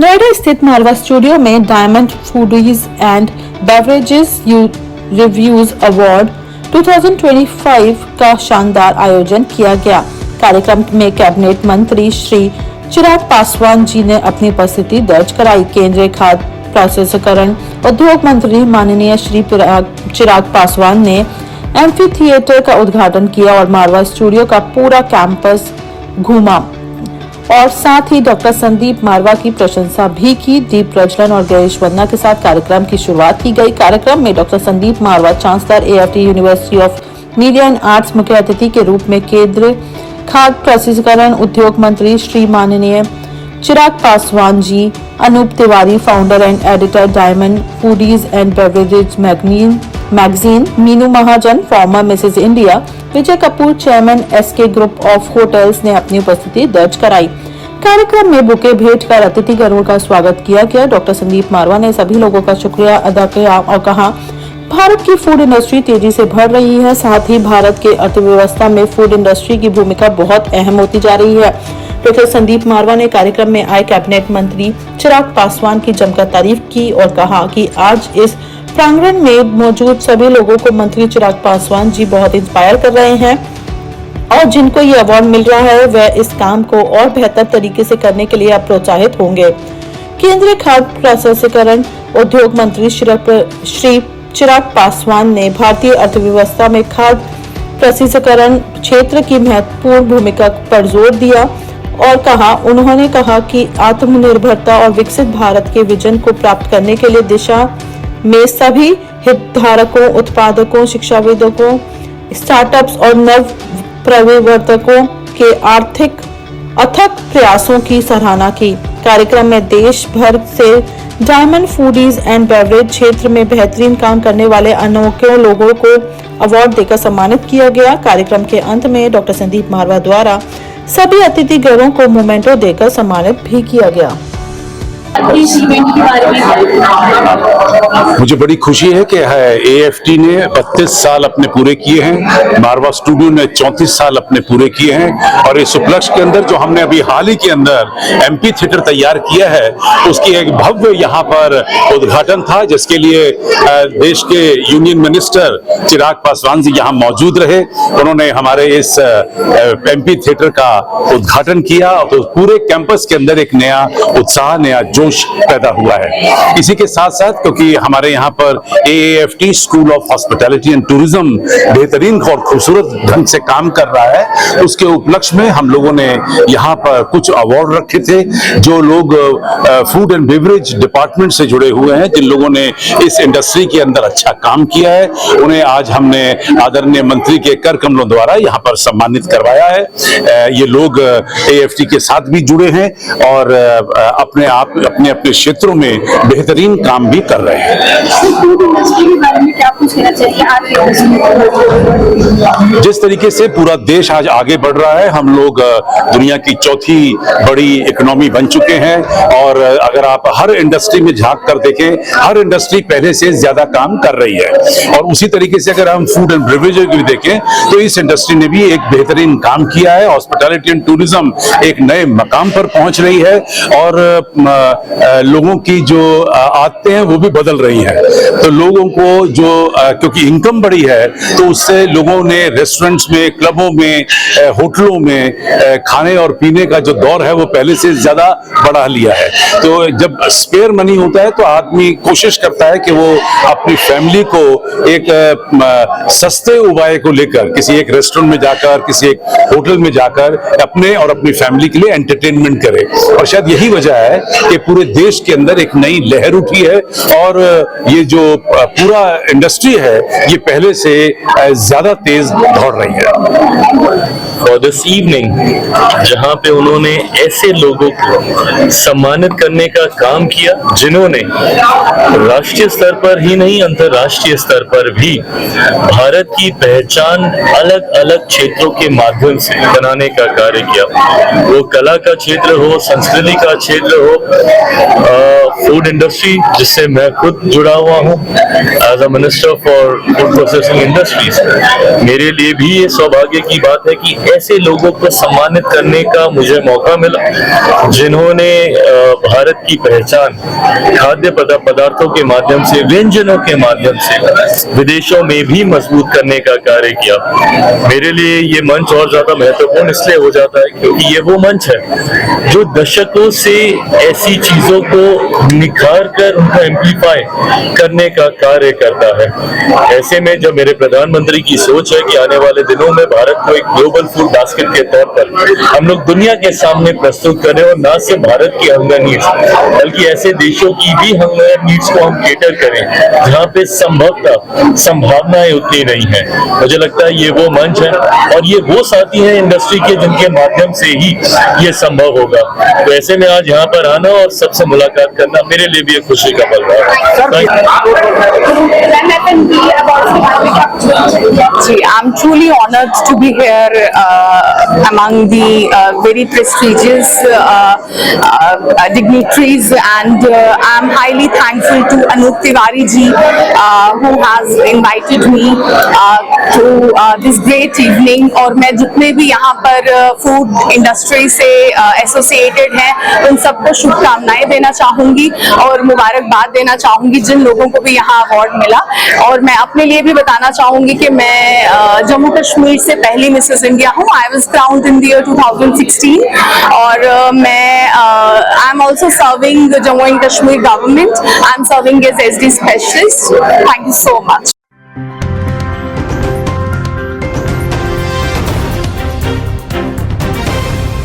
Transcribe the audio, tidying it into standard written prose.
नोएडा स्थित मालवा स्टूडियो में diamond foodies and beverages reviews award 2025 का शानदार आयोजन किया गया। कार्यक्रम में कैबिनेट मंत्री श्री चिराग पासवान जी ने अपनी उपस्थिति दर्ज कराई। केंद्रीय खाद्य प्रसंस्करण उद्योग मंत्री माननीय श्री चिराग पासवान ने एम्फी थिएटर का उद्घाटन किया और मालवा स्टूडियो का पूरा कैंपस घूमा और साथ ही डॉक्टर संदीप मारवा की प्रशंसा भी की। दीप प्रज्वलन और गणेश वंदना के साथ कार्यक्रम की शुरुआत की गई। कार्यक्रम में doctor Sandeep Marwah chancellor AFT university of media and arts मुख्य अतिथि के रूप में केंद्रीय खाद्य प्रसंस्करण उद्योग मंत्री श्री माननीय Chirag Paswan ji, Anup Tiwari founder and editor diamond foodies and beverages magazine, Meenu Mahajan former Mrs India, Vijay Kapoor chairman SK group of hotels ने अपनी उपस्थिति दर्ज कराई। कार्यक्रम में बुके भेंट कर अतिथिगणों का स्वागत किया गया। डॉक्टर संदीप मारवा ने सभी लोगों का शुक्रिया अदा किया और कहा, भारत की फूड इंडस्ट्री तेजी से बढ़ रही है, साथ ही भारत के अर्थव्यवस्था में फूड इंडस्ट्री की भूमिका बहुत अहम होती जा रही है। डॉक्टर संदीप मारवा ने कार्यक्रम में आए कैबिनेट मंत्री चिराग पासवान की जमकर तारीफ की और कहा कि आज इस प्रांगण में मौजूद सभी लोगों को मंत्री चिराग पासवान जी बहुत इंस्पायर कर रहे हैं और जिनको ये अवार्ड मिल रहा है वह इस काम को और बेहतर तरीके से करने के लिए प्रोत्साहित होंगे। केंद्रीय खाद्य प्रसंस्करण उद्योग मंत्री श्री चिराग पासवान ने भारतीय अर्थव्यवस्था में खाद्य प्रसंस्करण क्षेत्र की महत्वपूर्ण भूमिका पर जोर दिया और उन्होंने कहा कि आत्मनिर्भरता और विकसित भारत के विजन को प्राप्त करने के लिए दिशा में सभी हितधारकों, उत्पादकों, शिक्षाविदों, स्टार्टअप्स और नव प्रवर्तकों के अथक प्रयासों की सराहना की। कार्यक्रम में देश भर से डायमंड फूडीज एंड बेवरेज क्षेत्र में बेहतरीन काम करने वाले अनोखे लोगों को अवार्ड देकर सम्मानित किया गया। कार्यक्रम के अंत में डॉक्टर संदीप मारवा द्वारा सभी अतिथिगणों को मोमेंटो देकर सम्मानित भी किया गया। इस इवेंट के बारे में मुझे बड़ी खुशी है कि एएफटी ने 32 साल अपने पूरे किए हैं, मारवा स्टूडियो ने 34 साल अपने पूरे किए हैं और इस उपलक्ष्य के अंदर जो हमने अभी हाल ही के अंदर एम्फी थिएटर तैयार किया है उसकी एक भव्य यहाँ पर उद्घाटन था, जिसके लिए देश के यूनियन मिनिस्टर चिराग पासवान जी यहाँ मौजूद रहे। उन्होंने हमारे इस एम्फी थिएटर का उद्घाटन किया तो पूरे कैंपस के अंदर एक नया उत्साह, नया जोश पैदा हुआ है। इसी के साथ साथ क्योंकि हमारे यहाँ पर AFT school of hospitality and tourism बेहतरीन और खूबसूरत ढंग से काम कर रहा है, उसके उपलक्ष्य में हम लोगों ने यहाँ पर कुछ अवार्ड रखे थे। जो लोग फूड एंड बेवरेज डिपार्टमेंट से जुड़े हुए हैं, जिन लोगों ने इस इंडस्ट्री के अंदर अच्छा काम किया है, उन्हें आज हमने आदरणीय मंत्री के कर कमलों द्वारा यहाँ पर सम्मानित करवाया है। ये लोग एएफटी के साथ भी जुड़े हैं और अपने आप अपने अपने क्षेत्रों में बेहतरीन काम भी कर रहे हैं। फूड इंडस्ट्री के बारे में क्या कुछ कहना चाहिए आज? जिस तरीके से पूरा देश आज आगे बढ़ रहा है, हम लोग दुनिया की चौथी बड़ी इकोनॉमी बन चुके हैं और अगर आप हर इंडस्ट्री में झांक कर देखें, हर इंडस्ट्री पहले से ज्यादा काम कर रही है और उसी तरीके से अगर हम फूड एंड बेवरेज भी देखें तो इस इंडस्ट्री ने भी एक बेहतरीन काम किया है। हॉस्पिटैलिटी एंड टूरिज्म एक नए मकाम पर पहुंच रही है और लोगों की जो आदतें हैं वो भी बदल रही हैं। तो लोगों को जो क्योंकि इनकम बढ़ी है तो उससे लोगों ने रेस्टोरेंट्स में, क्लबों में, होटलों में खाने और पीने का जो दौर है वो पहले से ज्यादा बढ़ा लिया है। तो जब स्पेयर मनी होता है तो आदमी कोशिश करता है कि वो अपनी फैमिली को एक सस्ते उपाय को लेकर किसी एक रेस्टोरेंट में जाकर, किसी एक होटल में जाकर अपने और अपनी फैमिली के लिए एंटरटेनमेंट करे और शायद यही वजह है कि पूरे देश के अंदर एक नई लहर उठी है और ये जो पूरा इंडस्ट्री है ये पहले से ज्यादा तेज दौड़ रही है। और दिस इवनिंग जहां पे उन्होंने ऐसे लोगों को सम्मानित करने का काम किया जिन्होंने राष्ट्रीय स्तर पर ही नहीं अंतर्राष्ट्रीय स्तर पर भी भारत की पहचान अलग अलग क्षेत्रों के माध्यम से बनाने का कार्य किया। वो कला का क्षेत्र हो, संस्कृति का क्षेत्र हो फूड इंडस्ट्री जिससे मैं खुद जुड़ा हुआ हूँ as a minister for food processing industries, मेरे लिए भी ये सौभाग्य की बात है कि ऐसे लोगों को सम्मानित करने का मुझे मौका मिला जिन्होंने भारत की पहचान खाद्य पदार्थों के माध्यम से, व्यंजनों के माध्यम से विदेशों में भी मजबूत करने का कार्य किया। मेरे लिए ये मंच और ज्यादा महत्वपूर्ण इसलिए हो जाता है क्योंकि ये वो मंच है जो दशकों से ऐसी चीजों को निखार कर उनको एम्पलीफाई करने का कार्य करता है। ऐसे में जब मेरे प्रधानमंत्री की सोच है कि आने वाले दिनों में भारत को एक ग्लोबल फूड बास्केट के तौर पर हम लोग दुनिया के सामने प्रस्तुत करें और न सिर्फ भारत की हंगर नीड्स बल्कि ऐसे देशों की भी हंगर नीड्स को हम केटर करें जहाँ पे संभवतः संभावनाएं उतनी नहीं है। मुझे लगता है ये वो मंच है और ये वो साथी हैं इंडस्ट्री के जिनके माध्यम से ही ये संभव होगा। तो ऐसे में आज यहाँ पर आना और सबसे मुलाकात करना मेरे लिए भी एक खुशी का पल रहा। I'm truly honored to be here among the very prestigious dignitaries, and I'm highly thankful to Anup Tiwari ji who has invited me to this great evening. और मैं जितने भी यहाँ पर फूड इंडस्ट्री से एसोसिएटेड हैं उन सबको शुभकामनाएं देना चाहूँगी और मुबारकबाद देना चाहूँगी जिन लोगों को भी यहाँ अवार्ड मिला। और मैं अपने लिए भी बताना चाहूँगी कि मैं जम्मू कश्मीर से पहली मिसेस इंडिया हूँ। I was crowned in the year 2016 और मैं I am also serving Jammu and Kashmir government. I am serving as SD specialist. Thank you so much.